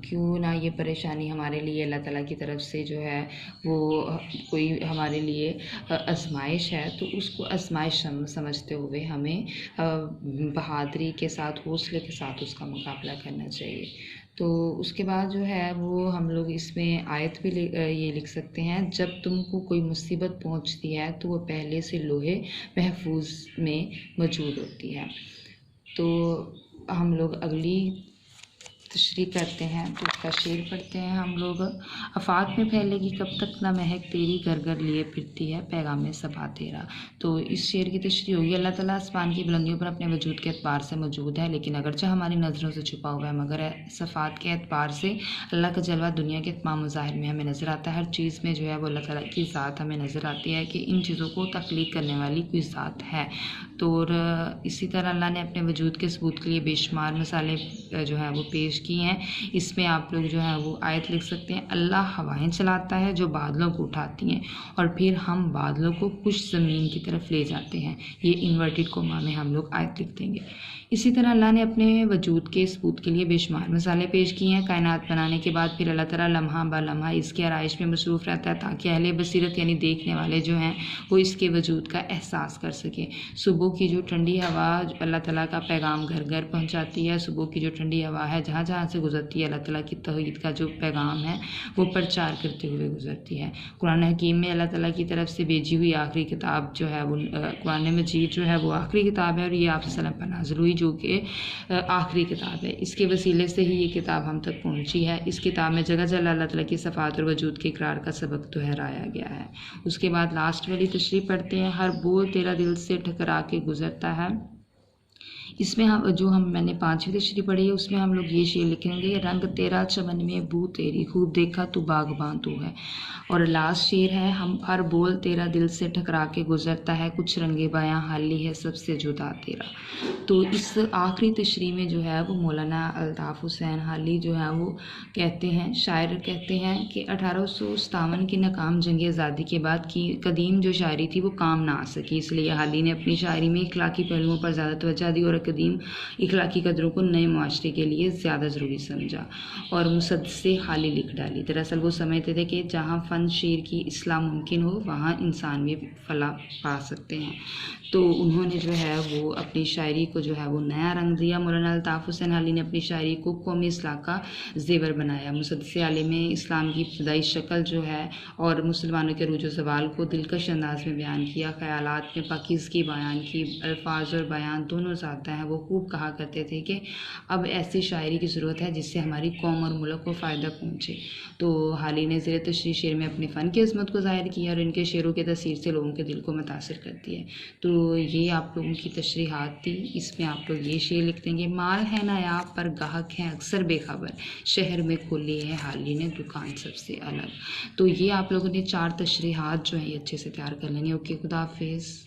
کیوں نہ یہ پریشانی ہمارے لیے اللہ تعالیٰ کی طرف سے جو ہے وہ کوئی ہمارے لیے آزمائش ہے، تو اس کو آزمائش سمجھتے ہوئے ہمیں بہادری کے ساتھ، حوصلے کے ساتھ اس کا مقابلہ کرنا چاہیے۔ تو اس کے بعد جو ہے وہ ہم لوگ اس میں آیت بھی یہ لکھ سکتے ہیں، جب تم کو کوئی مصیبت پہنچتی ہے تو وہ پہلے سے لوہے محفوظ میں موجود ہوتی ہے۔ تو ہم لوگ اگلی تشریح کرتے ہیں، تو اس کا شعر پڑھتے ہیں ہم لوگ۔ آفات میں پھیلے گی کب تک نہ مہک تیری، گھر گھر لیے پھرتی ہے پیغام صبا تیرا۔ تو اس شعر کی تشریح ہوئی، اللہ تعالیٰ آسمان کی بلندیوں پر اپنے وجود کے اعتبار سے موجود ہے، لیکن اگرچہ ہماری نظروں سے چھپا ہوا ہے، مگر صفات کے اعتبار سے اللہ کا جلوہ دنیا کے تمام مظاہر میں ہمیں نظر آتا ہے۔ ہر چیز میں جو ہے وہ اللہ تعالیٰ کی ذات ہمیں نظر آتی ہے کہ ان چیزوں کو تخلیق کرنے والی کوئی ذات ہے۔ تو اسی طرح اللہ نے اپنے وجود کے ثبوت کے لیے بے شمار مثالیں جو ہے وہ پیش کی ہیں۔ اس میں آپ لوگ جو ہے وہ آیت لکھ سکتے ہیں، اللہ ہوائیں چلاتا ہے جو بادلوں کو اٹھاتی ہیں اور پھر ہم بادلوں کو خوش زمین کی طرف لے جاتے ہیں۔ یہ انورٹڈ کوما میں ہم لوگ آیت لکھ دیں گے۔ اسی طرح اللہ نے اپنے وجود کے ثبوت کے لیے بے شمار مثالیں پیش کی ہیں۔ کائنات بنانے کے بعد پھر اللہ تعالیٰ لمحہ بہ لمحہ اس کی آرائش میں مصروف رہتا ہے تاکہ اہل بصیرت یعنی دیکھنے والے جو ہیں وہ اس کے وجود کا احساس کر سکیں۔ صبح کی جو ٹھنڈی ہوا اللہ تعالیٰ کا پیغام گھر گھر پہنچاتی ہے، صبح کی جو ٹھنڈی ہوا ہے جہاں جہاں سے گزرتی ہے اللہ تعالیٰ کی توحید کا جو پیغام ہے وہ پرچار کرتے ہوئے گزرتی ہے۔ قرآن حکیم میں اللہ تعالیٰ کی طرف سے بھیجی ہوئی آخری کتاب جو ہے وہ قرآن مجید جو ہے وہ آخری کتاب ہے، اور یہ آپ صلی اللہ علیہ وسلم پر نازل ہوئی جو کہ آخری کتاب ہے۔ اس کے وسیلے سے ہی یہ کتاب ہم تک پہنچی ہے۔ اس کتاب میں جگہ جگہ اللہ تعالیٰ کی صفات اور وجود کے اقرار کا سبق دہرایا گیا ہے۔ اس کے بعد لاسٹ والی تشریح پڑھتے ہیں، ہر بول تیرا دل سے ٹکرا کے گزرتا ہے۔ اس میں میں نے 5ویں تشریح پڑھی ہے، اس میں ہم لوگ یہ شعر لکھیں گے، رنگ تیرا چمن میں بو تیری، خوب دیکھا تو باغباں تو ہے۔ اور لاسٹ شعر ہے، ہر بول تیرا دل سے ٹکرا کے گزرتا ہے، کچھ رنگے بیاں حالی ہے سب سے جدا تیرا۔ تو اس آخری تشریح میں جو ہے وہ مولانا الطاف حسین حالی جو ہے وہ کہتے ہیں، شاعر کہتے ہیں کہ 1857 کی ناکام جنگ آزادی کے بعد کی قدیم جو شاعری تھی وہ کام نہ آ سکی، اس لیے حالی نے اپنی شاعری میں اخلاقی پہلوؤں پر زیادہ توجہ دی اور قدیم اخلاقی قدروں کو نئے معاشرے کے لیے زیادہ ضروری سمجھا اور مسدسِ حالی لکھ ڈالی۔ دراصل وہ سمجھتے تھے کہ جہاں فن شعر کی اصلاح ممکن ہو وہاں انسان بھی فلاح پا سکتے ہیں۔ تو انہوں نے جو ہے وہ اپنی شاعری کو جو ہے وہ نیا رنگ دیا۔ مولانا الطاف حسین حالی نے اپنی شاعری کو قومی اصلاح کا زیور بنایا۔ مسدسِ حالی میں اسلام کی ابتدائی شکل جو ہے اور مسلمانوں کے عروج و زوال کو دلکش انداز میں بیان کیا، خیالات میں پاکیزگی بیان کی، الفاظ اور بیان دونوں ذات ہیں۔ وہ خوب کہا کرتے تھے کہ اب ایسی شاعری کی ضرورت ہے جس سے ہماری قوم اور ملک کو فائدہ پہنچے۔ تو حالی نے زیر تشریح شعر میں اپنے فن کی عظمت کو ظاہر کیا اور ان کے شعروں کے تاثیر سے لوگوں کے دل کو متاثر کرتی ہے۔ تو یہ آپ لوگوں کی تشریحات تھی۔ اس میں آپ لوگ یہ شعر لکھ دیں گے، مال ہے نایاب پر گاہک ہیں اکثر بے خبر، شہر میں کھولی ہے حالی نے دکان سب سے الگ۔ تو یہ آپ لوگوں نے 4 تشریحات جو ہیں یہ اچھے سے تیار کر لیں گے۔ اوکے، خدا حافظ۔